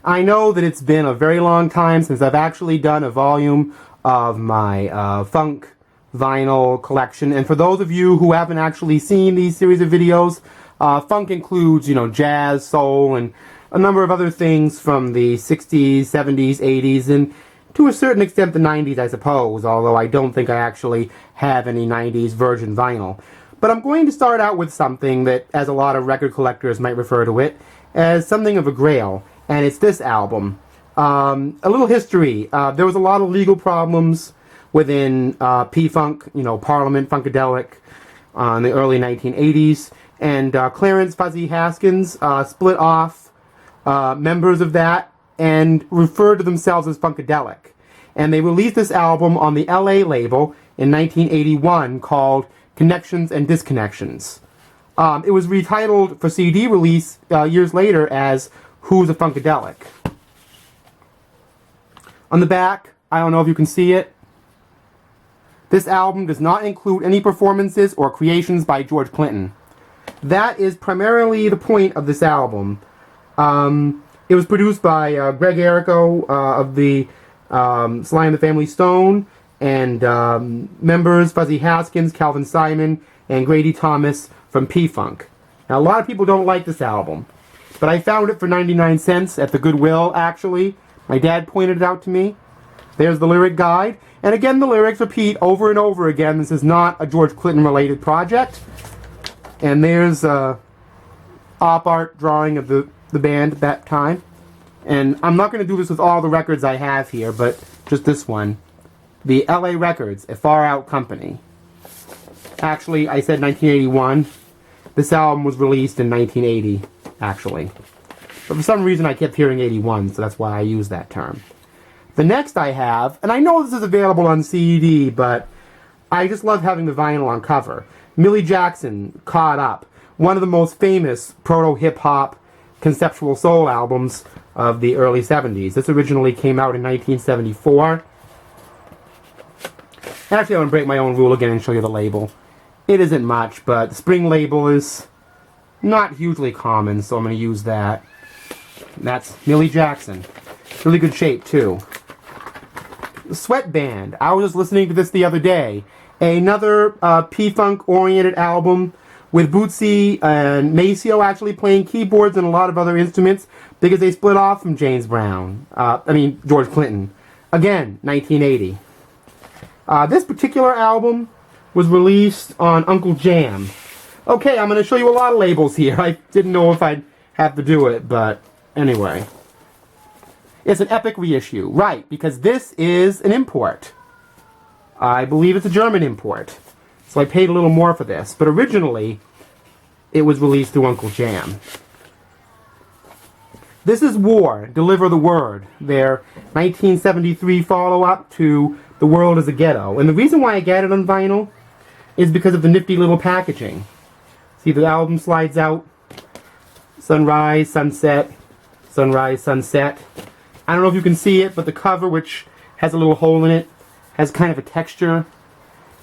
I know that it's been a very long time since I've actually done a volume of my funk vinyl collection, and for those of you who haven't actually seen these series of videos, funk includes, jazz, soul, and a number of other things from the 60s, 70s, 80s, and to a certain extent the 90s, I suppose, although I don't think I actually have any 90s virgin vinyl. But I'm going to start out with something that, as a lot of record collectors might refer to it, as something of a grail, and it's this album. A little history. There was a lot of legal problems within P-Funk, Parliament, Funkadelic, in the early 1980s, and Clarence Fuzzy Haskins split off members of that and referred to themselves as Funkadelic. And they released this album on the LA label in 1981 called Connections and Disconnections. It was retitled for CD release years later as Who's a Funkadelic? On the back, I don't know if you can see it, this album does not include any performances or creations by George Clinton. That is primarily the point of this album. It was produced by Greg Errico of the Sly and the Family Stone, and members Fuzzy Haskins, Calvin Simon, and Grady Thomas from P-Funk. Now, a lot of people don't like this album, but I found it for 99 cents at the Goodwill, actually. My dad pointed it out to me. There's the lyric guide. And again, the lyrics repeat over and over again. This is not a George Clinton-related project. And there's a op art drawing of the band at that time. And I'm not going to do this with all the records I have here, but just this one. The LA Records, a Far Out Company. Actually, I said 1981. This album was released in 1980, actually. But for some reason I kept hearing 81, so that's why I used that term. The next I have, and I know this is available on CD, but I just love having the vinyl on cover. Millie Jackson, Caught Up, one of the most famous proto-hip-hop conceptual soul albums of the early 70s. This originally came out in 1974. Actually, I'm going to break my own rule again and show you the label. It isn't much, but the spring label is not hugely common, so I'm going to use that. That's Millie Jackson. Really good shape, too. Sweatband. I was just listening to this the other day. Another P-Funk-oriented album with Bootsy and Maceo actually playing keyboards and a lot of other instruments because they split off from George Clinton. Again, 1980. This particular album was released on Uncle Jam. Okay, I'm going to show you a lot of labels here. I didn't know if I'd have to do it, but anyway. It's an epic reissue. Right, because this is an import. I believe it's a German import. So I paid a little more for this. But originally, it was released through Uncle Jam. This is War, Deliver the Word. Their 1973 follow-up to The World is a Ghetto. And the reason why I got it on vinyl is because of the nifty little packaging. See, the album slides out. Sunrise, sunset, sunrise, sunset. I don't know if you can see it, but the cover, which has a little hole in it, has kind of a texture.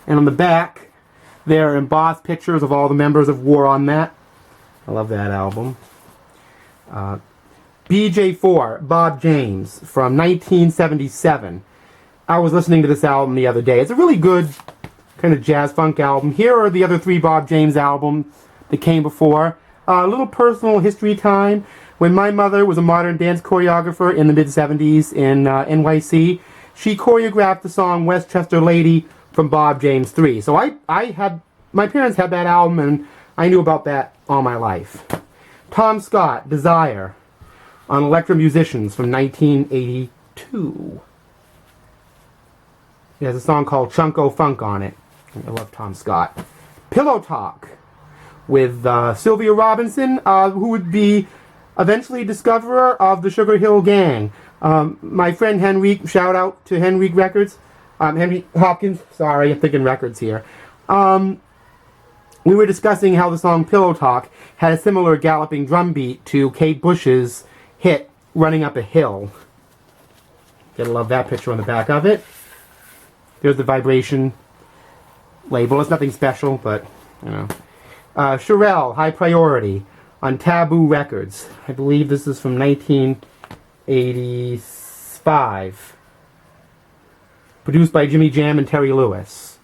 And on the back, there are embossed pictures of all the members of War on that. I love that album. BJ4, Bob James, from 1977. I was listening to this album the other day. It's a really good kind of jazz funk album. Here are the other three Bob James albums that came before. A little personal history time. When my mother was a modern dance choreographer in the mid-70s in NYC, she choreographed the song Westchester Lady from Bob James 3. So my parents had that album, and I knew about that all my life. Tom Scott, Desire, on Electro Musicians from 1982. It has a song called Chunko Funk on it. I love Tom Scott. Pillow Talk, with Sylvia Robinson, who would be eventually discoverer of the Sugar Hill Gang. My friend Henry, shout out to Henry Records. Henry Hopkins, sorry, I'm thinking records here. We were discussing how the song Pillow Talk had a similar galloping drum beat to Kate Bush's hit Running Up a Hill. Gotta love that picture on the back of it. There's the vibration label. It's nothing special, but, you know. Cherelle, High Priority, on Taboo Records. I believe this is from 19 85. Produced by Jimmy Jam and Terry Lewis.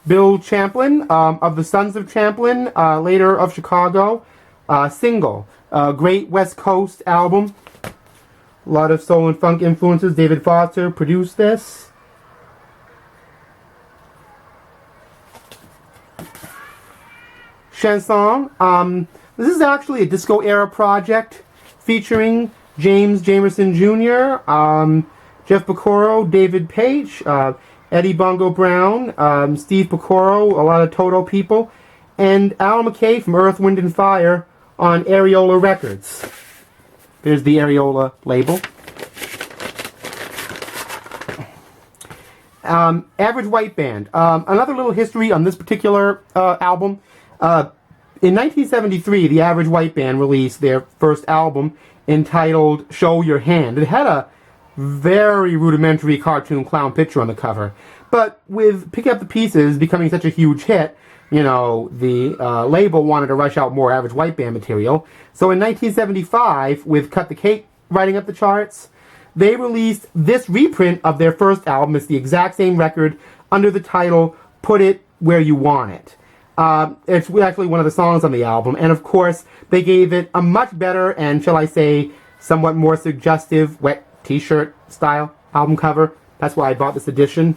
Bill Champlin, of the Sons of Champlin, later of Chicago. Single. Great West Coast album. A lot of soul and funk influences. David Foster produced this. Chanson. This is actually a disco era project featuring James Jamerson Jr., Jeff Picoro, David Page, Eddie Bongo Brown, Steve Picoro, a lot of Toto people, and Al McKay from Earth, Wind and Fire on Areola Records. There's the Areola label. Average White Band. Another little history on this particular album. In 1973, the Average White Band released their first album entitled Show Your Hand. It had a very rudimentary cartoon clown picture on the cover. But with Pick Up the Pieces becoming such a huge hit, you know, the label wanted to rush out more Average White Band material. So in 1975, with Cut the Cake riding up the charts, they released this reprint of their first album. It's the exact same record under the title Put It Where You Want It. It's actually one of the songs on the album, and of course, they gave it a much better and, shall I say, somewhat more suggestive wet t-shirt style album cover. That's why I bought this edition.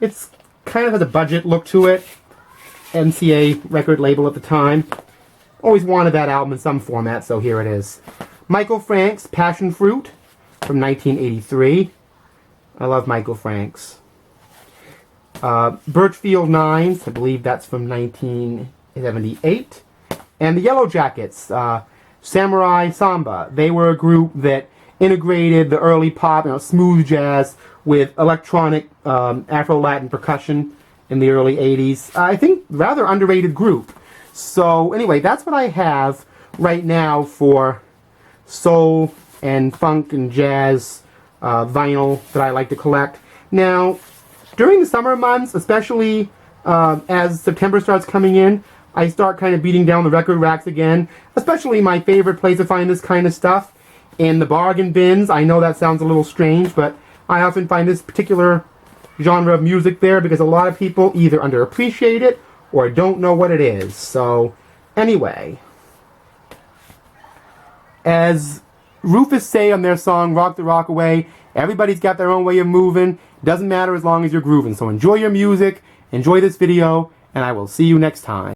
It's kind of has a budget look to it. MCA record label at the time. Always wanted that album in some format, so here it is. Michael Franks, Passion Fruit, from 1983. I love Michael Franks. Birchfield Nines, I believe that's from 1978. And the Yellow Jackets, Samurai Samba. They were a group that integrated the early pop, smooth jazz with electronic Afro-Latin percussion in the early 80s. I think rather underrated group. So anyway, that's what I have right now for soul and funk and jazz vinyl that I like to collect. Now, during the summer months, especially as September starts coming in, I start kind of beating down the record racks again. Especially my favorite place to find this kind of stuff, in the bargain bins. I know that sounds a little strange, but I often find this particular genre of music there because a lot of people either underappreciate it or don't know what it is. So, anyway, as Rufus say on their song Rock the Rock Away, everybody's got their own way of moving. Doesn't matter as long as you're grooving. So enjoy your music, enjoy this video, and I will see you next time.